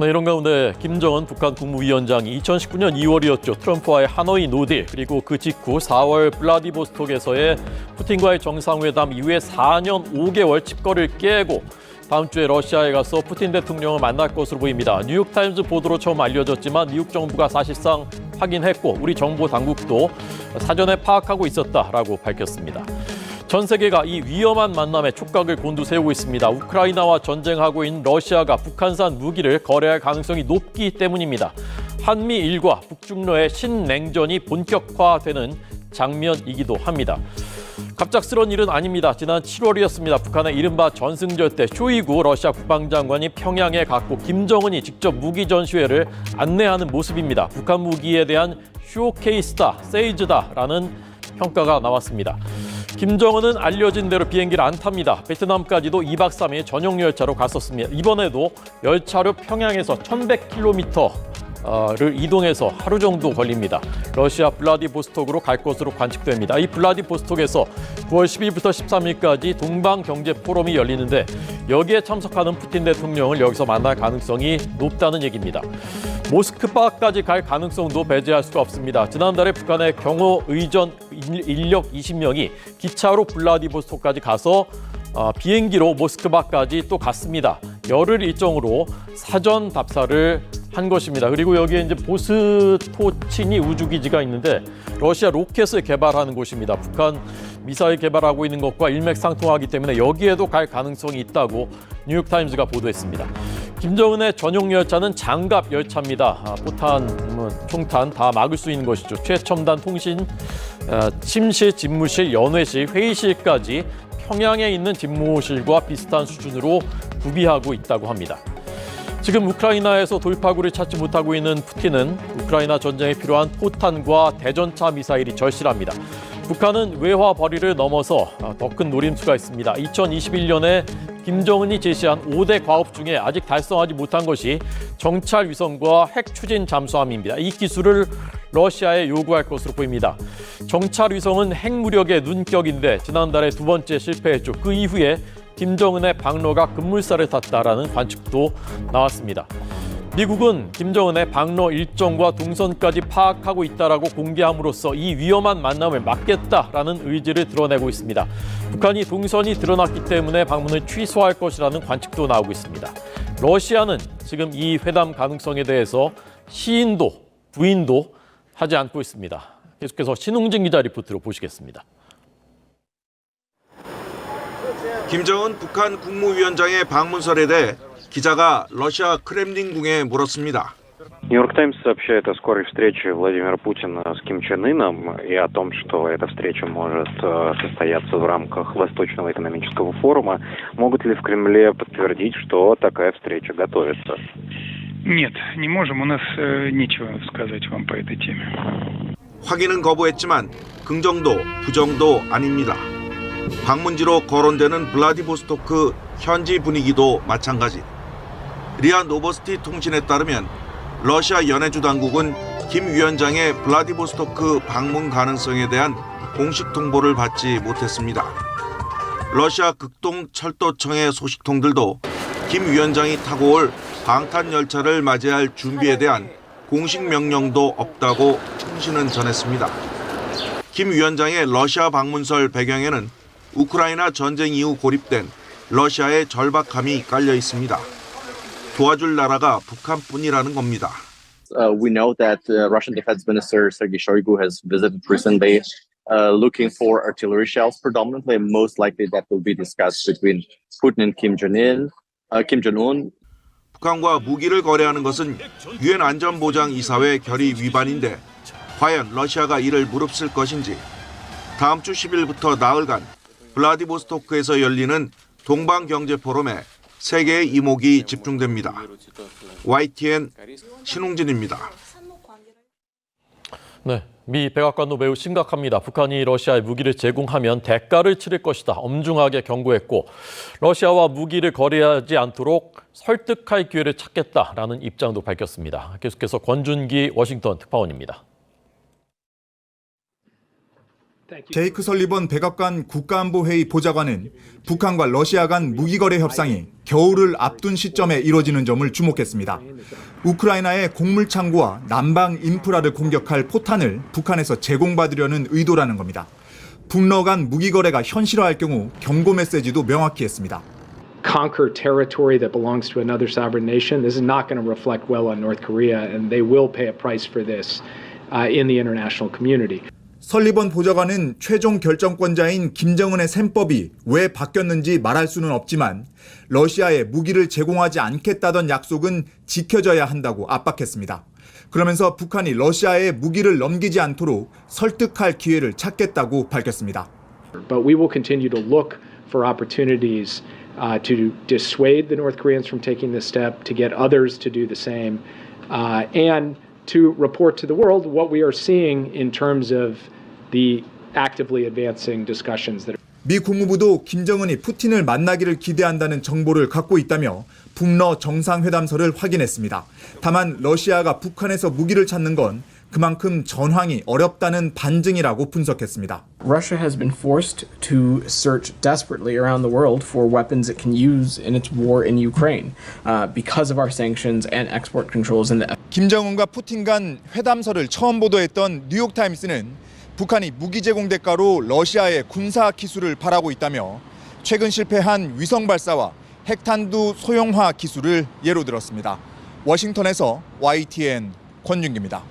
이런 가운데 김정은 북한 국무위원장이 2019년 2월이었죠. 트럼프와의 하노이 노딜, 그리고 그 직후 4월 블라디보스톡에서의 푸틴과의 정상회담 이후에 4년 5개월 칩거를 깨고 다음 주에 러시아에 가서 푸틴 대통령을 만날 것으로 보입니다. 뉴욕타임즈 보도로 처음 알려졌지만 미국 정부가 사실상 확인했고 우리 정보 당국도 사전에 파악하고 있었다라고 밝혔습니다. 전 세계가 이 위험한 만남에 촉각을 곤두세우고 있습니다. 우크라이나와 전쟁하고 있는 러시아가 북한산 무기를 거래할 가능성이 높기 때문입니다. 한미일과 북중러의 신냉전이 본격화되는 장면이기도 합니다. 갑작스러운 일은 아닙니다. 지난 7월이었습니다. 북한의 이른바 전승절 때 쇼이구 러시아 국방장관이 평양에 갔고 김정은이 직접 무기 전시회를 안내하는 모습입니다. 북한 무기에 대한 쇼케이스다, 세이즈다라는 평가가 나왔습니다. 김정은은 알려진 대로 비행기를 안 탑니다. 베트남까지도 2박 3일 전용 열차로 갔었습니다. 이번에도 열차로 평양에서 1,100km를 이동해서 하루 정도 걸립니다. 러시아 블라디보스톡으로 갈 것으로 관측됩니다. 이 블라디보스톡에서 9월 10일부터 13일까지 동방경제포럼이 열리는데 여기에 참석하는 푸틴 대통령을 여기서 만날 가능성이 높다는 얘기입니다. 모스크바까지 갈 가능성도 배제할 수가 없습니다. 지난달에 북한의 경호 의전 인력 20명이 기차로 블라디보스톡까지 가서 비행기로 모스크바까지 또 갔습니다. 열흘 일정으로 사전 답사를 한 것입니다. 그리고 여기에 이제 보스토치니 우주기지가 있는데 러시아 로켓을 개발하는 곳입니다. 북한 미사일 개발하고 있는 것과 일맥상통하기 때문에 여기에도 갈 가능성이 있다고 뉴욕타임즈가 보도했습니다. 김정은의 전용 열차는 장갑 열차입니다. 포탄, 총탄 다 막을 수 있는 것이죠. 최첨단 통신, 침실, 집무실, 연회실, 회의실까지 평양에 있는 집무실과 비슷한 수준으로 구비하고 있다고 합니다. 지금 우크라이나에서 돌파구를 찾지 못하고 있는 푸틴은 우크라이나 전쟁에 필요한 포탄과 대전차 미사일이 절실합니다. 북한은 외화 벌이를 넘어서 더 큰 노림수가 있습니다. 2021년에 김정은이 제시한 5대 과업 중에 아직 달성하지 못한 것이 정찰 위성과 핵 추진 잠수함입니다. 이 기술을 러시아에 요구할 것으로 보입니다. 정찰 위성은 핵무력의 눈격인데 지난달에 두 번째 실패했죠. 그 이후에 김정은의 방로가 급물살을 탔다라는 관측도 나왔습니다. 미국은 김정은의 방로 일정과 동선까지 파악하고 있다라고 공개함으로써 이 위험한 만남을 막겠다라는 의지를 드러내고 있습니다. 북한이 동선이 드러났기 때문에 방문을 취소할 것이라는 관측도 나오고 있습니다. 러시아는 지금 이 회담 가능성에 대해서 시인도 부인도 하지 않고 있습니다. 계속해서 신웅진 기자 리포트로 보시겠습니다. 김정은 북한 국무위원장의 방문설에 대해 기자가 러시아 크렘린궁에 물었습니다. Нью-Йорк Таймс сообщает о скорой встрече Владимира Путина с Ким Чен Ыном и о том, что эта встреча может состояться в рамках Восточного экономического форума. Могут ли в Кремле подтвердить, что такая встреча готовится? Нет, не можем. У нас нечего сказать вам по этой теме. 확인은 거부했지만 긍정도 부정도 아닙니다. 방문지로 거론되는 블라디보스토크 현지 분위기도 마찬가지. 리아 노보스티 통신에 따르면 러시아 연해주 당국은 김 위원장의 블라디보스토크 방문 가능성에 대한 공식 통보를 받지 못했습니다. 러시아 극동철도청의 소식통들도 김 위원장이 타고 올 방탄 열차를 맞이할 준비에 대한 공식 명령도 없다고 통신은 전했습니다. 김 위원장의 러시아 방문설 배경에는 우크라이나 전쟁 이후 고립된 러시아의 절박함이 깔려 있습니다. 도와줄 나라가 북한뿐이라는 겁니다. We know that Russian Defense Minister Sergei Shoigu has visited recently, looking for artillery shells predominantly. Most likely that will be discussed between Putin and Kim Jong-un. 북한과 무기를 거래하는 것은 유엔 안전보장이사회 결의 위반인데 과연 러시아가 이를 무릅쓸 것인지 다음 주 10일부터 나흘간 블라디보스토크에서 열리는 동방경제포럼에 세계의 이목이 집중됩니다. YTN 신웅진입니다. 네, 미 백악관도 매우 심각합니다. 북한이 러시아에 무기를 제공하면 대가를 치를 것이다. 엄중하게 경고했고 러시아와 무기를 거래하지 않도록 설득할 기회를 찾겠다라는 입장도 밝혔습니다. 계속해서 권준기 워싱턴 특파원입니다. 제이크 설리번 백악관 국가안보회의 보좌관은 북한과 러시아 간 무기거래 협상이 겨울을 앞둔 시점에 이뤄지는 점을 주목했습니다. 우크라이나의 곡물 창고와 난방 인프라를 공격할 포탄을 북한에서 제공받으려는 의도라는 겁니다. 북러 간 무기거래가 현실화할 경우 경고 메시지도 명확히 했습니다. Conquer territory that belongs to another sovereign nation. This is not going to reflect well on North Korea, and they will pay a price for this in the international community. 설리번 보좌관은 최종 결정권자인 김정은의 셈법이 왜 바뀌었는지 말할 수는 없지만 러시아에 무기를 제공하지 않겠다던 약속은 지켜져야 한다고 압박했습니다. 그러면서 북한이 러시아에 무기를 넘기지 않도록 설득할 기회를 찾겠다고 밝혔습니다. But we will continue to look for opportunities to dissuade the North Koreans from taking this step, to get others to do the same, and to report to the world what we are seeing in terms of the actively advancing discussions that. 미 국무부도 김정은이 푸틴을 만나기를 기대한다는 정보를 갖고 있다며 북러 정상회담서를 확인했습니다. 다만 러시아가 북한에서 무기를 찾는 건 그만큼 전황이 어렵다는 반증이라고 분석했습니다. Russia has been forced to search desperately around the world for weapons it can use in its war in Ukraine because of our sanctions and export controls. 김정은과 푸틴 간 회담서를 처음 보도했던 뉴욕타임스는 북한이 무기 제공 대가로 러시아의 군사 기술을 바라고 있다며 최근 실패한 위성 발사와 핵탄두 소형화 기술을 예로 들었습니다. 워싱턴에서 YTN 권윤기입니다.